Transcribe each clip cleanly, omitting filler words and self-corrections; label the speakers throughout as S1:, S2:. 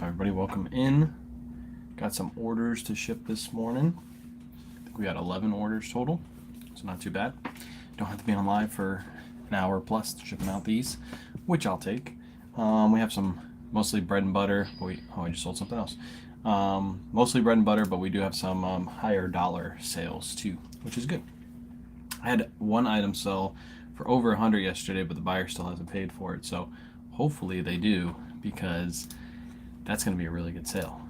S1: Everybody, welcome in. Got some orders to ship this morning. I think we got 11 orders total, so not too bad. Don't have to be on live for an hour plus to shipping out these, which I'll take. We have some mostly bread and butter. I just sold something else. Mostly bread and butter, but we do have some higher dollar sales too, which is good. I had one item sell for over 100 yesterday, but the buyer still hasn't paid for it, so hopefully they do, because that's going to be a really good sale.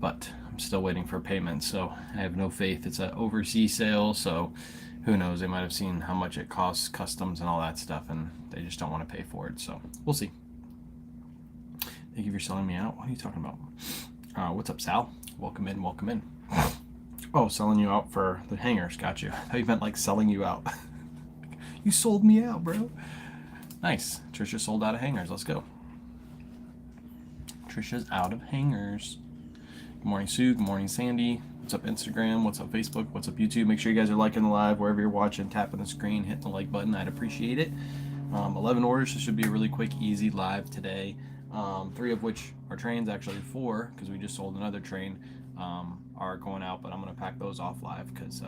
S1: But I'm still waiting for payment, so I have no faith. It's an overseas sale, so who knows? They might have seen how much it costs, customs and all that stuff, and they just don't want to pay for it, so we'll see. Thank you for selling me out. What are you talking about? What's up, Sal? Welcome in, welcome in. Oh, selling you out for the hangers. Got you. I thought you meant like selling you out. You sold me out, bro. Nice. Trisha sold out of hangers. Let's go. Trisha's out of hangers. Good morning, Sue. Good morning, Sandy. What's up, Instagram? What's up, Facebook? What's up, YouTube? Make sure you guys are liking the live wherever you're watching. Tapping the screen, hitting the like button. I'd appreciate it. 11 orders. This should be a really quick, easy live today. 3 of which are trains, actually 4, because we just sold another train, are going out, but I'm going to pack those off live because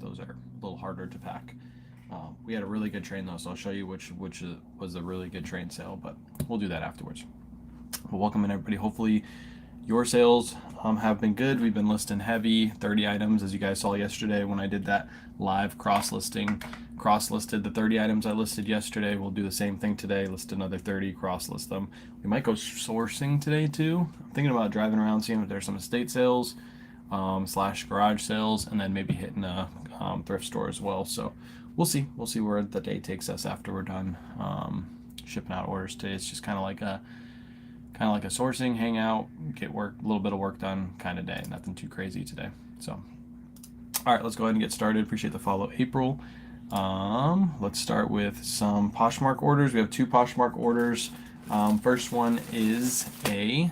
S1: those are a little harder to pack. We had a really good train though, so I'll show you which was a really good train sale, but we'll do that afterwards. Well, welcome in, everybody. Hopefully your sales have been good. We've been listing heavy, 30 items, as you guys saw yesterday when I did that live cross-listing. Cross-listed the 30 items I listed yesterday. We'll do the same thing today, list another 30, cross-list them. We might go sourcing today too. I'm thinking about driving around, seeing if there's some estate sales / garage sales, and then maybe hitting a thrift store as well. So we'll see where the day takes us after we're done shipping out orders today. It's just kind of like a sourcing, hang out, get work, a little bit of work done kind of day. Nothing too crazy today. So all right, let's go ahead and get started. Appreciate the follow, April. Let's start with some Poshmark orders. We have 2 Poshmark orders. First one is a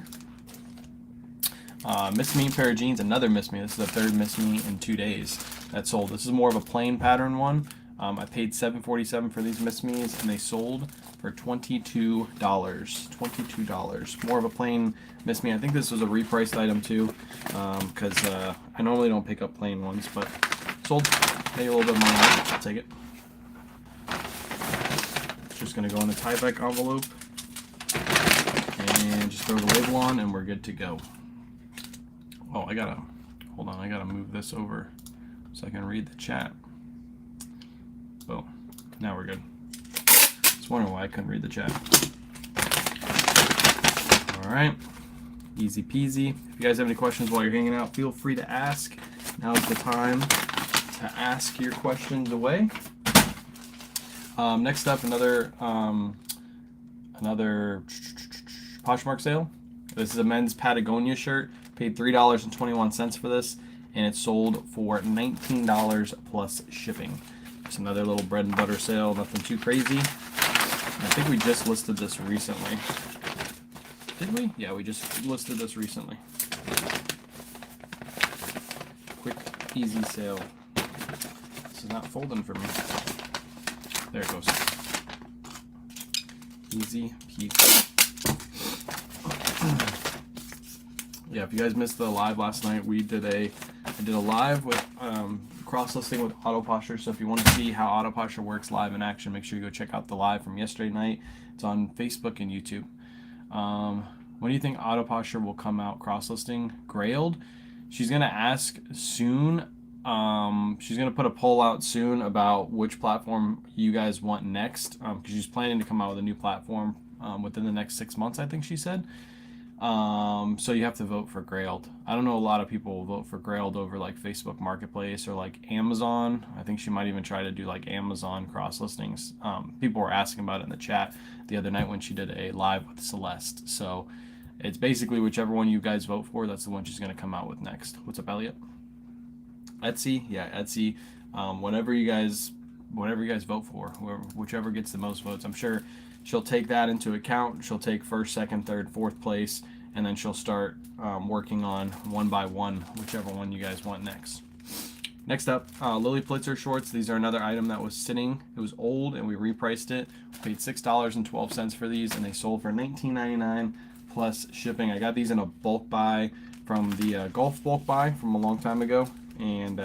S1: Miss Me pair of jeans, another Miss Me. This is the 3rd Miss Me in 2 days that sold. This is more of a plain pattern one. I paid $7.47 for these Miss Me's, and they sold for $22. $22. More of a plain Miss Me. I think this was a repriced item too, because I normally don't pick up plain ones, but sold. Pay a little bit of money on it. I'll take it. Just going to go in a tie-back envelope and just throw the label on, and we're good to go. Oh, hold on, I gotta move this over so I can read the chat. Boom. Now we're good. Just wondering why I couldn't read the chat. Alright. Easy peasy. If you guys have any questions while you're hanging out, feel free to ask. Now's the time to ask your questions away. Next up, another Poshmark sale. This is a men's Patagonia shirt. Paid $3.21 for this, and it sold for $19 plus shipping. Just another little bread and butter sale, nothing too crazy. I think we just listed this recently. Did we? Yeah, we just listed this recently. Quick, easy sale. This is not folding for me. There it goes. Easy peasy. Yeah, if you guys missed the live last night, I did a live with cross-listing with Auto Posture. So if you want to see how Auto Posture works live in action, make sure you go check out the live from yesterday night. It's on Facebook and YouTube. When do you think Auto Posture will come out cross-listing? Grailed. She's gonna ask soon. She's gonna put a poll out soon about which platform you guys want next, because she's planning to come out with a new platform within the next 6 months, I think she said. So you have to vote for Grailed. I don't know, a lot of people will vote for Grailed over like Facebook Marketplace or like Amazon. I think she might even try to do like Amazon cross listings. People were asking about it in the chat the other night when she did a live with Celeste. So it's basically whichever one you guys vote for, that's the one she's going to come out with next. What's up, Elliot? Etsy, yeah, Etsy. Whatever you guys vote for, whichever gets the most votes. I'm sure she'll take that into account. She'll take 1st, 2nd, 3rd, 4th place, and then she'll start working on one by one, whichever one you guys want next. Next up, Lily Pulitzer shorts. These are another item that was sitting. It was old, and we repriced it. We paid $6.12 for these, and they sold for $19.99 plus shipping. I got these in a bulk buy from the Gulf bulk buy from a long time ago, and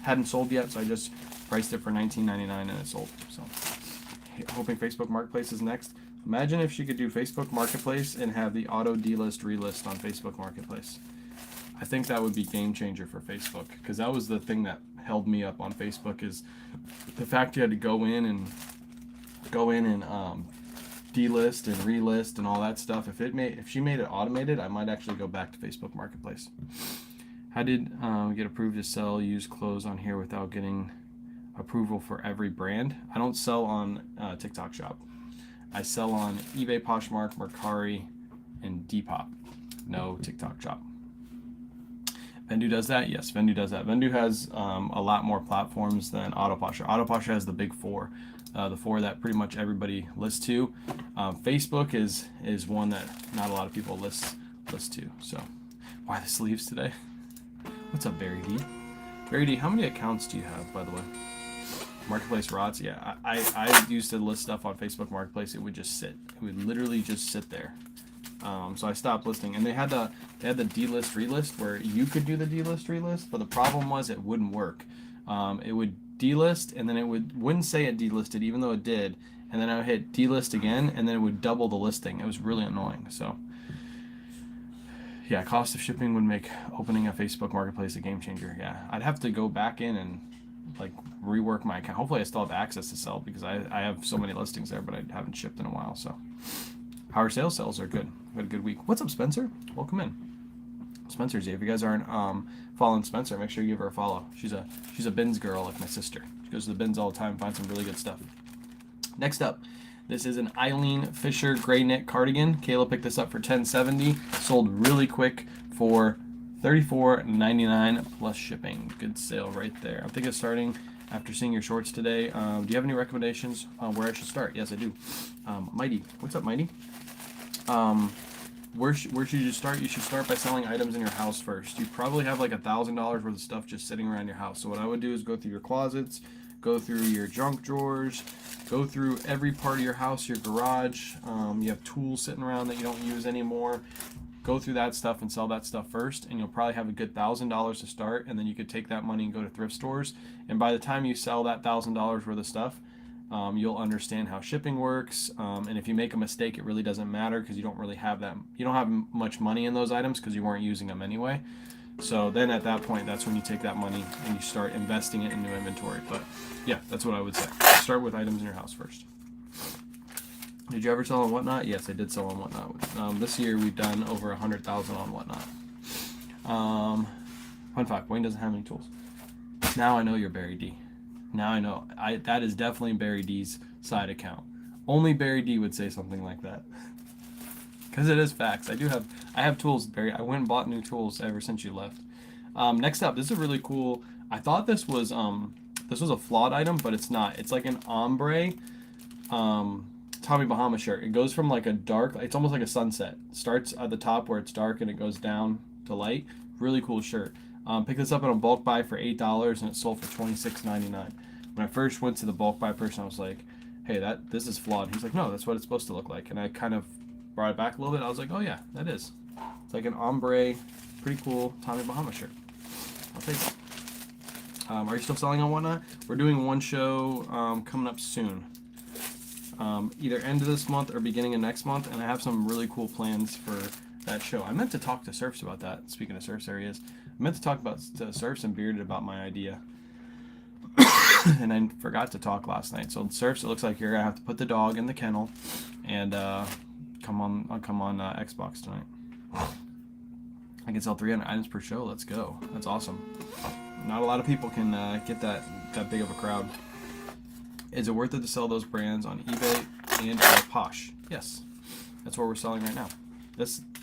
S1: hadn't sold yet, so I just priced it for $19.99 and it sold. So hoping Facebook Marketplace is next. Imagine if she could do Facebook Marketplace and have the auto delist relist on Facebook Marketplace. I think that would be game changer for Facebook, because that was the thing that held me up on Facebook, is the fact you had to go in and delist and relist and all that stuff. If she made it automated, I might actually go back to Facebook Marketplace. How did get approved to sell used clothes on here without getting approval for every brand? I don't sell on TikTok Shop. I sell on eBay, Poshmark, Mercari, and Depop. No TikTok Shop. Vendu does that? Yes, Vendu does that. Vendu has a lot more platforms than Autoposher. Autoposher has the big four, the four that pretty much everybody lists to. Facebook is one that not a lot of people list to. So, why the sleeves today? What's up, Barry D? Barry D, how many accounts do you have, by the way? Marketplace rots. Yeah, I used to list stuff on Facebook Marketplace. It would just sit. It would literally just sit there. So I stopped listing, and they had the delist relist where you could do the delist relist, but the problem was it wouldn't work. It would delist, and then it wouldn't say it delisted, even though it did, and then I would hit delist again, and then it would double the listing. It was really annoying. So yeah, cost of shipping would make opening a Facebook Marketplace a game changer. Yeah, I'd have to go back in and like rework my account. Hopefully I still have access to sell, because I have so many listings there, but I haven't shipped in a while. So our sales are good. We had a good week. What's up, Spencer? Welcome in. Spencer's here. If you guys aren't following Spencer, make sure you give her a follow. She's a bins girl like my sister. She goes to the bins all the time, finds some really good stuff. Next up, this is an Eileen Fisher gray knit cardigan. Kayla picked this up for $10.70. Sold really quick for $34.99 plus shipping. Good sale right there. I'm thinking of starting after seeing your shorts today. Do you have any recommendations on where I should start? Yes, I do. Mighty. What's up, Mighty? Where should you start? You should start by selling items in your house first. You probably have like $1,000 worth of stuff just sitting around your house. So what I would do is go through your closets, go through your junk drawers, go through every part of your house, your garage. You have tools sitting around that you don't use anymore. Go through that stuff and sell that stuff first, and you'll probably have a good $1,000 to start, and then you could take that money and go to thrift stores. And by the time you sell that $1,000 worth of stuff, you'll understand how shipping works. And if you make a mistake, it really doesn't matter, because you don't really have that. You don't have much money in those items because you weren't using them anyway. So then at that point, that's when you take that money and you start investing it in new inventory. But yeah, that's what I would say. Start with items in your house first. Did you ever sell on Whatnot? Yes, I did sell on Whatnot. This year we've done over 100,000 on Whatnot. Fun fact: Wayne doesn't have any tools. Now I know you're Barry D. Now I know. That is definitely Barry D's side account. Only Barry D would say something like that. Because it is facts. I have tools, Barry. I went and bought new tools ever since you left. Next up, this is really cool. I thought this was a flawed item, but it's not. It's like an ombre Tommy Bahama shirt. It goes from like a dark, it's almost like a sunset. It starts at the top where it's dark and it goes down to light. Really cool shirt. Picked this up in a bulk buy for $8 and it sold for $26.99. When I first went to the bulk buy person, I was like, hey, this is flawed. He's like, no, that's what it's supposed to look like. And I kind of brought it back a little bit. I was like, oh yeah, that is. It's like an ombre, pretty cool Tommy Bahama shirt. I'll take it. Are you still selling on Whatnot? We're doing one show coming up soon. Either end of this month or beginning of next month, and I have some really cool plans for that show. I meant to talk to Surfs about that. Speaking of Surfs areas, I meant to talk to Surfs and Bearded about my idea, and I forgot to talk last night. So Surfs, it looks like you're gonna have to put the dog in the kennel, and come on Xbox tonight. I can sell 300 items per show. Let's go. That's awesome. Not a lot of people can get that big of a crowd. Is it worth it to sell those brands on eBay and Posh? Yes, that's where we're selling right now.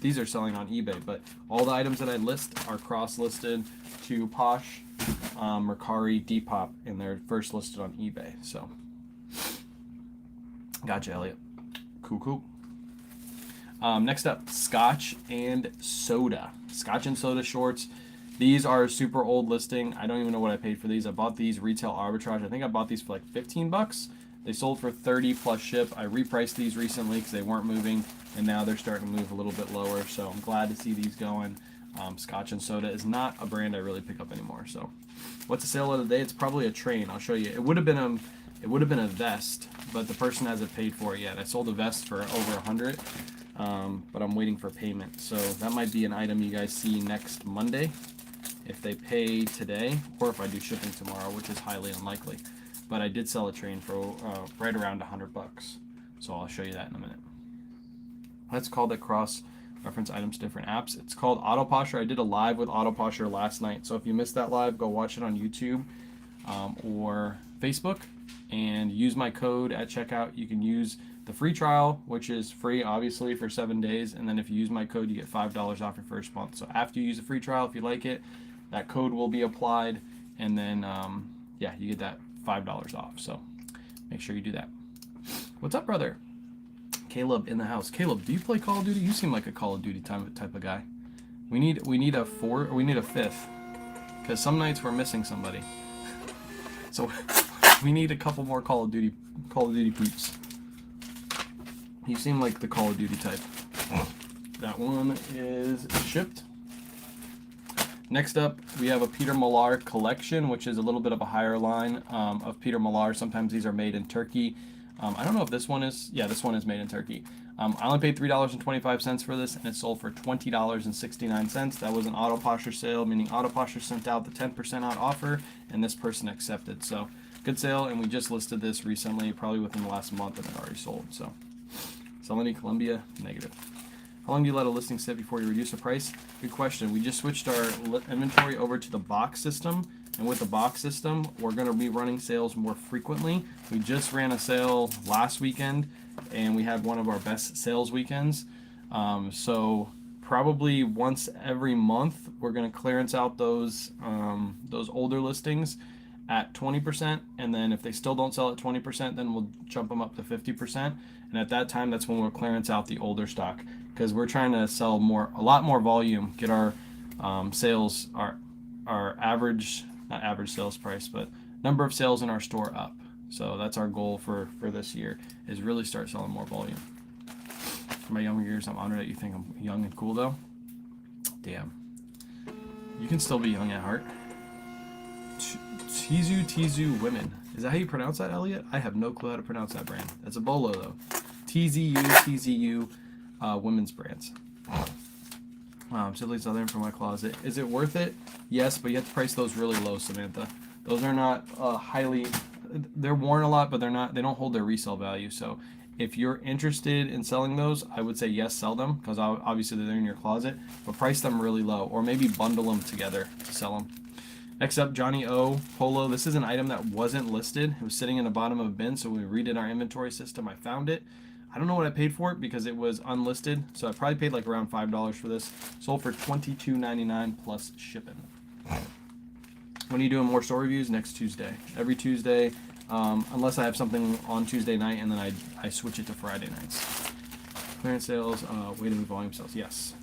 S1: These are selling on eBay, but all the items that I list are cross-listed to Posh, Mercari, Depop, and they're first listed on eBay. So, gotcha, Elliot. Cool. Next up, Scotch and Soda. Scotch and Soda shorts. These are a super old listing. I don't even know what I paid for these. I bought these retail arbitrage. I think I bought these for like $15. They sold for 30 plus ship. I repriced these recently because they weren't moving, and now they're starting to move a little bit lower. So I'm glad to see these going. Scotch and Soda is not a brand I really pick up anymore. So, what's the sale of the day? It's probably a train. I'll show you. It would have been a vest, but the person hasn't paid for it yet. I sold a vest for over 100, but I'm waiting for payment. So that might be an item you guys see next Monday if they pay today, or if I do shipping tomorrow, which is highly unlikely. But I did sell a train for right around $100, so I'll show you that in a minute. Let's call the cross reference items to different apps. It's called Auto Posture. I did a live with Auto Posture last night, so if you missed that live, go watch it on YouTube or Facebook, and use my code at checkout. You can use the free trial, which is free obviously for 7 days, and then if you use my code, you get $5 off your first month. So after you use the free trial, if you like it, that code will be applied, and then yeah, you get that $5 off. So make sure you do that. What's up, brother? Caleb in the house. Caleb, do you play Call of Duty? You seem like a Call of Duty type of guy. We need a fifth, because some nights we're missing somebody. So we need a couple more Call of Duty peeps. You seem like the Call of Duty type. That one is shipped. Next up, we have a Peter Millar collection, which is a little bit of a higher line of Peter Millar. Sometimes these are made in Turkey. I don't know if this one is. Yeah, this one is made in Turkey. I only paid $3.25 for this, and it sold for $20.69. That was an Auto Posture sale, meaning Auto Posture sent out the 10% out offer, and this person accepted. So good sale, and we just listed this recently, probably within the last month, and it already sold. So Salinity, Columbia, negative. How long do you let a listing sit before you reduce the price? Good question. We just switched our inventory over to the box system, and with the box system, we're going to be running sales more frequently. We just ran a sale last weekend, and we had one of our best sales weekends. So probably once every month, we're going to clearance out those older listings at 20%, and then if they still don't sell at 20%, then we'll jump them up to 50%. And at that time, that's when we'll clearance out the older stock, because we're trying to sell a lot more volume, get our sales, our average, not average sales price, but number of sales in our store up. So that's our goal for this year, is really start selling more volume. For my younger years, I'm honored that you think I'm young and cool, though. Damn. You can still be young at heart. Tizu Women. Is that how you pronounce that, Elliot? I have no clue how to pronounce that brand. That's a bolo, though. TZU women's brands. Simply Southern from my closet. Is it worth it? Yes, but you have to price those really low, Samantha. Those are not they're worn a lot, but they don't hold their resale value. So if you're interested in selling those, I would say yes, sell them, because obviously they're in your closet, but price them really low, or maybe bundle them together to sell them. Next up, Johnny O Polo. This is an item that wasn't listed. It was sitting in the bottom of a bin, so when we redid our inventory system, I found it. I don't know what I paid for it because it was unlisted, so I probably paid like around $5 for this. Sold for $22.99 plus shipping. When are you doing more store reviews? Next Tuesday. Every Tuesday, unless I have something on Tuesday night, and then I switch it to Friday nights. Clearance sales, way to move volume sales. Yes.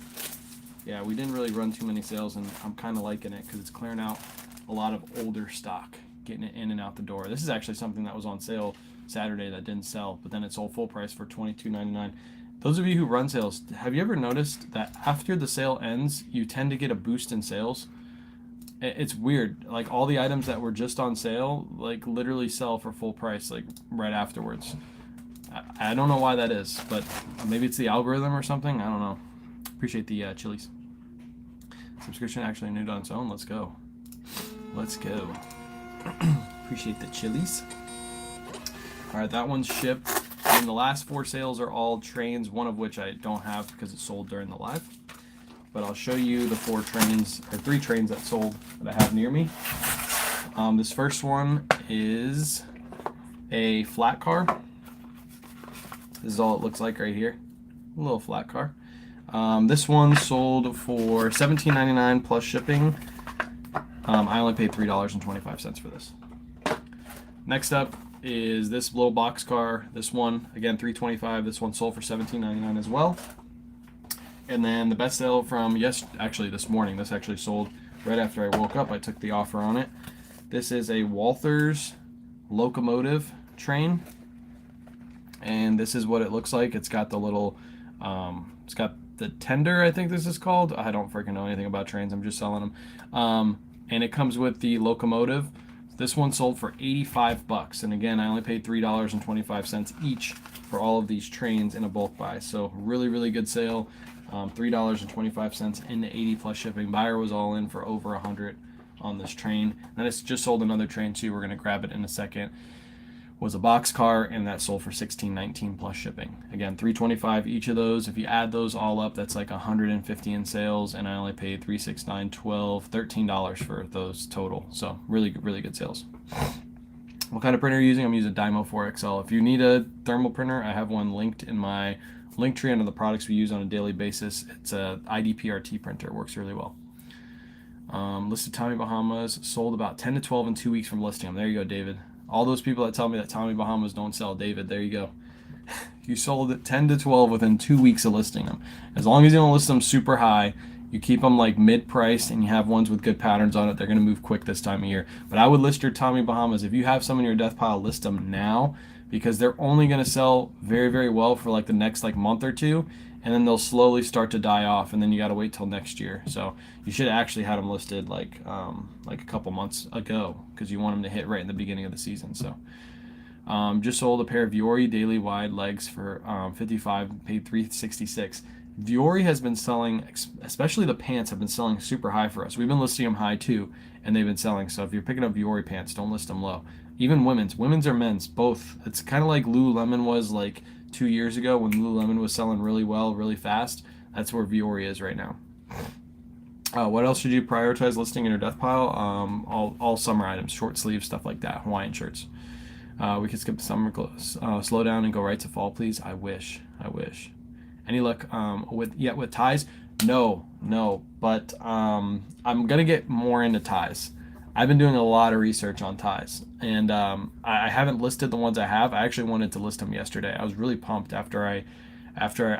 S1: Yeah, we didn't really run too many sales, and I'm kind of liking it because it's clearing out a lot of older stock, getting it in and out the door. This is actually something that was on sale Saturday that didn't sell, but then it sold full price for $22.99. Those of you who run sales, have you ever noticed that after the sale ends, you tend to get a boost in sales? It's weird. Like, all the items that were just on sale, like, literally sell for full price, like, right afterwards. I don't know why that is, but maybe it's the algorithm or something. I don't know. Appreciate the chilies. Subscription actually renewed on its own. Let's go. Let's go. Appreciate the chilies. All right, that one's shipped. And the last 4 sales are all trains, one of which I don't have because it sold during the live. But I'll show you the 4 trains, or 3 trains that sold that I have near me. This first one is a flat car. This is all it looks like right here. A little flat car. This one sold for $17.99 plus shipping. I only paid $3.25 for this. Next up is this little box car. This one, again, $3.25. This one sold for $17.99 as well. And then the best sale from this morning. This actually sold right after I woke up. I took the offer on it. This is a Walthers locomotive train. and this is what it looks like. It's got the little, it's got the tender, I think this is called. I don't freaking know anything about trains. I'm just selling them. And it comes with the locomotive. This one sold for 85 bucks. And again, I only paid $3.25 each for all of these trains in a bulk buy. So really, really good sale. $3.25 into 80 plus shipping. Buyer was all in for over 100 on this train. And it's just sold another train too. We're gonna grab it in a second. Was a box car, and that sold for $16.19 plus shipping. Again, $3.25 each of those. If you add those all up, that's like $150 in sales, and I only paid $3, $6, $9, $12, $13 for those total. So really, really good sales. What kind of printer are you using? I'm using Dymo 4XL. If you need a thermal printer, I have one linked in my link tree under the products we use on a daily basis. It's a IDPRT printer. It works really well. Listed Tommy Bahamas, sold about 10 to 12 in 2 weeks from listing them. There you go, David. All those people that tell me that Tommy Bahamas don't sell, David, there you go. You sold it 10 to 12 within 2 weeks of listing them. As long as you don't list them super high, you keep them like mid-priced, and you have ones with good patterns on it, they're going to move quick this time of year. But I would list your Tommy Bahamas. If you have some in your death pile, list them now, because they're only going to sell very, very well for like the next like month or two, and then they'll slowly start to die off, and then you got to wait till next year. So you should actually have them listed like a couple months ago, because you want them to hit right in the beginning of the season. So just sold a pair of Viore daily wide legs for 55, paid 366. Viore has been selling, especially the pants have been selling super high for us. We've been listing them high too, and they've been selling. So if you're picking up Viore pants, don't list them low. Even women's or men's, both. It's kind of like Lululemon was like 2 years ago when Lululemon was selling really well, really fast. That's where Viore is right now. What else should you prioritize listing in your death pile? All summer items, short sleeves, stuff like that, Hawaiian shirts. We could skip the summer clothes. Slow down and go right to fall, please. I wish. Any luck with ties? No. But I'm gonna get more into ties. I've been doing a lot of research on ties, and I haven't listed the ones I have. I actually wanted to list them yesterday. I was really pumped after I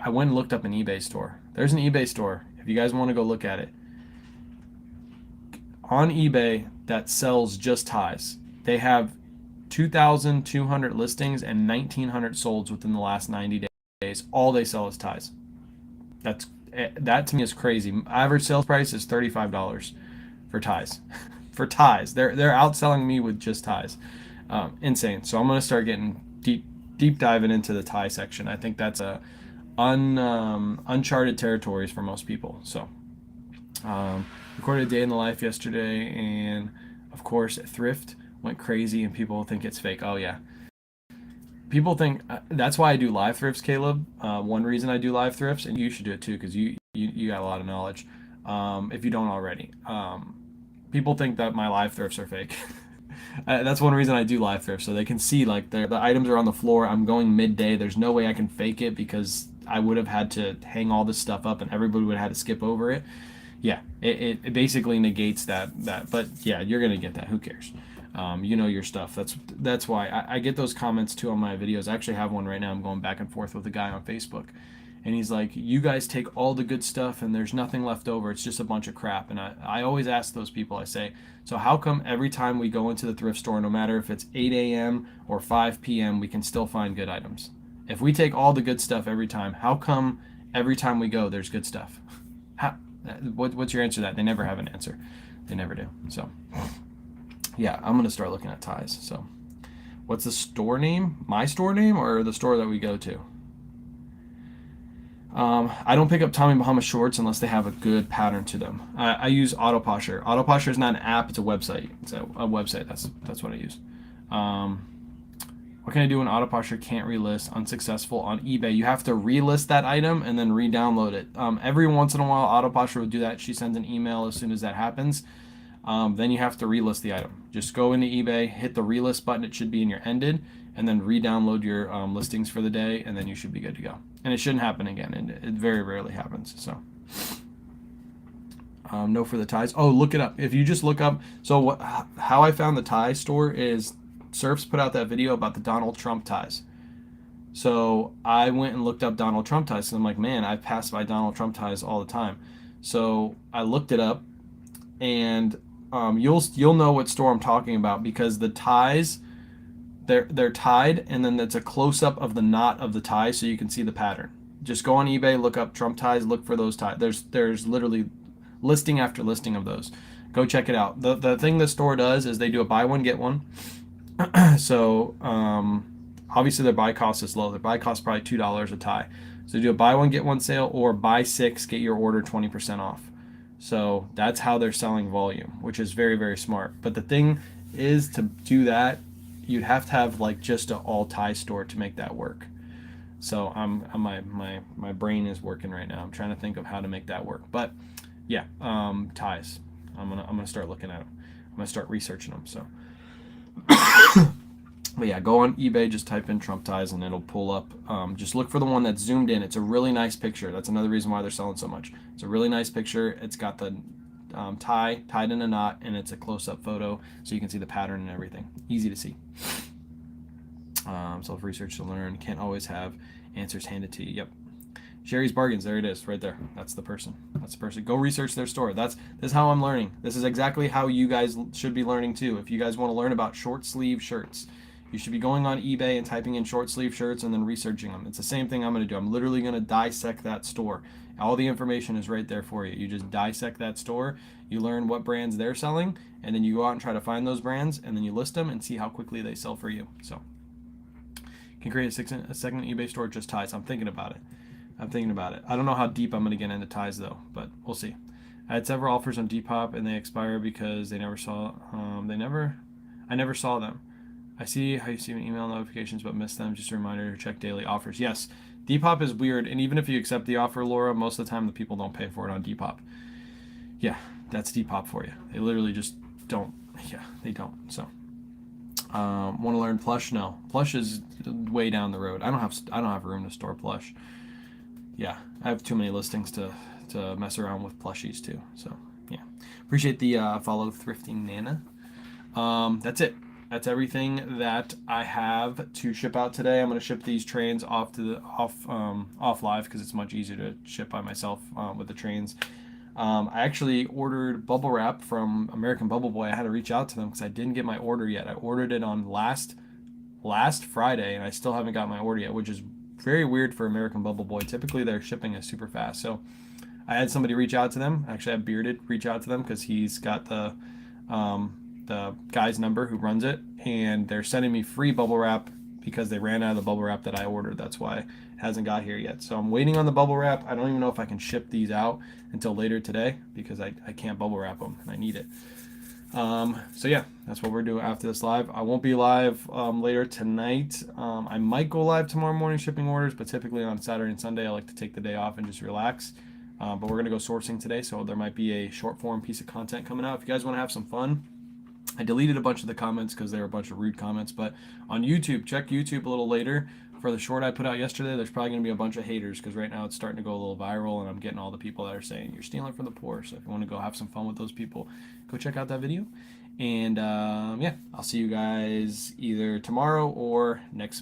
S1: went and looked up an eBay store. There's an eBay store if you guys want to go look at it. On eBay that sells just ties. They have 2,200 listings and 1,900 solds within the last 90 days. All they sell is ties. That to me is crazy. Average sales price is $35 for ties. For ties, they're outselling me with just ties. Insane. So I'm gonna start getting deep diving into the tie section. I think that's uncharted territories for most people. So recorded a day in the life yesterday, and of course thrift went crazy, and people think it's fake. Oh yeah, people think that's why I do live thrifts, Caleb. One reason I do live thrifts, and you should do it too, because you got a lot of knowledge. If you don't already, people think that my live thrifts are fake. That's one reason I do live thrifts, so they can see like the items are on the floor. I'm going midday. There's no way I can fake it, because I would have had to hang all this stuff up, and everybody would have had to skip over it. Yeah, it basically negates that. But yeah, you're gonna get that. Who cares? You know your stuff. That's why I get those comments too on my videos. I actually have one right now. I'm going back and forth with a guy on Facebook, and he's like, you guys take all the good stuff and there's nothing left over. It's just a bunch of crap. And I always ask those people, I say, so how come every time we go into the thrift store, no matter if it's 8 a.m. or 5 p.m., we can still find good items? If we take all the good stuff every time, how come every time we go there's good stuff? What's your answer to that? They never have an answer. They never do. So yeah, I'm gonna start looking at ties. So what's the store name? My store name, or the store that we go to? I don't pick up Tommy Bahama shorts unless they have a good pattern to them. I use Autoposher. Autoposher is not an app; it's a website. It's a website. That's what I use. What can I do when Autoposher can't relist? Unsuccessful on eBay. You have to relist that item and then re-download it. Every once in a while, Autoposher will do that. She sends an email as soon as that happens. Then you have to relist the item. Just go into eBay, hit the relist button. It should be in your ended, and then re-download your listings for the day, and then you should be good to go. And it shouldn't happen again, and it very rarely happens. So no for the ties. Oh, look it up. If you just look up, so how I found the tie store is Surfs put out that video about the Donald Trump ties. So I went and looked up Donald Trump ties, and I'm like, man, I've passed by Donald Trump ties all the time. So I looked it up, and you'll know what store I'm talking about, because the ties they're tied, and then it's a close up of the knot of the tie, so you can see the pattern. Just go on eBay, look up Trump ties, look for those ties. There's literally listing after listing of those. Go check it out. The thing the store does is they do a buy one get one. So obviously their buy cost is low. Their buy cost is probably $2 a tie. So do a buy one get one sale, or buy six get your order 20% off. So that's how they're selling volume, which is very, very smart. But the thing is, to do that, you'd have to have like just an all tie store to make that work. So my brain is working right now. I'm trying to think of how to make that work. But yeah, ties. I'm gonna start looking at them. I'm gonna start researching them. So, but yeah, go on eBay, just type in Trump ties, and it'll pull up. Just look for the one that's zoomed in. It's a really nice picture. That's another reason why they're selling so much. It's a really nice picture. It's got the tie tied in a knot, and it's a close-up photo, so you can see the pattern and everything. Easy to see. Self-research to learn. Can't always have answers handed to you. Yep. Sherry's Bargains. There it is, right there. That's the person. That's the person. Go research their store. This is how I'm learning. This is exactly how you guys should be learning too. If you guys want to learn about short sleeve shirts, you should be going on eBay and typing in short sleeve shirts and then researching them. It's the same thing I'm going to do. I'm literally going to dissect that store. All the information is right there for you. You just dissect that store. You learn what brands they're selling, and then you go out and try to find those brands, and then you list them and see how quickly they sell for you. So, can create a second eBay store just ties. I'm thinking about it. I don't know how deep I'm going to get into ties though, but we'll see. I had several offers on Depop and they expire because I never saw them. I see how you see email notifications but miss them. Just a reminder to check daily offers. Yes, Depop is weird, and even if you accept the offer, Laura, most of the time the people don't pay for it on Depop. Yeah, that's Depop for you. They literally just don't. Yeah, they don't. So, want to learn plush? No, plush is way down the road. I don't have room to store plush. Yeah, I have too many listings to mess around with plushies too. So yeah, appreciate the follow, Thrifting Nana. That's it. That's everything that I have to ship out today. I'm going to ship these trains off live because it's much easier to ship by myself with the trains. I actually ordered bubble wrap from American Bubble Boy. I had to reach out to them because I didn't get my order yet. I ordered it on last Friday and I still haven't got my order yet, which is very weird for American Bubble Boy. Typically their shipping is super fast. So I had somebody reach out to them. Actually, I had Bearded reach out to them because he's got the guy's number who runs it, and they're sending me free bubble wrap because they ran out of the bubble wrap that I ordered. That's why it hasn't got here yet. So I'm waiting on the bubble wrap. I don't even know if I can ship these out until later today because I can't bubble wrap them and I need it. So yeah, that's what we're doing after this live. I won't be live later tonight. I might go live tomorrow morning shipping orders, but typically on Saturday and Sunday I like to take the day off and just relax. But we're going to go sourcing today, so there might be a short form piece of content coming out. If you guys want to have some fun, I deleted a bunch of the comments because they were a bunch of rude comments. But on YouTube, check YouTube a little later. For the short I put out yesterday, there's probably going to be a bunch of haters because right now it's starting to go a little viral, and I'm getting all the people that are saying, you're stealing from the poor. So if you want to go have some fun with those people, go check out that video. And yeah, I'll see you guys either tomorrow or next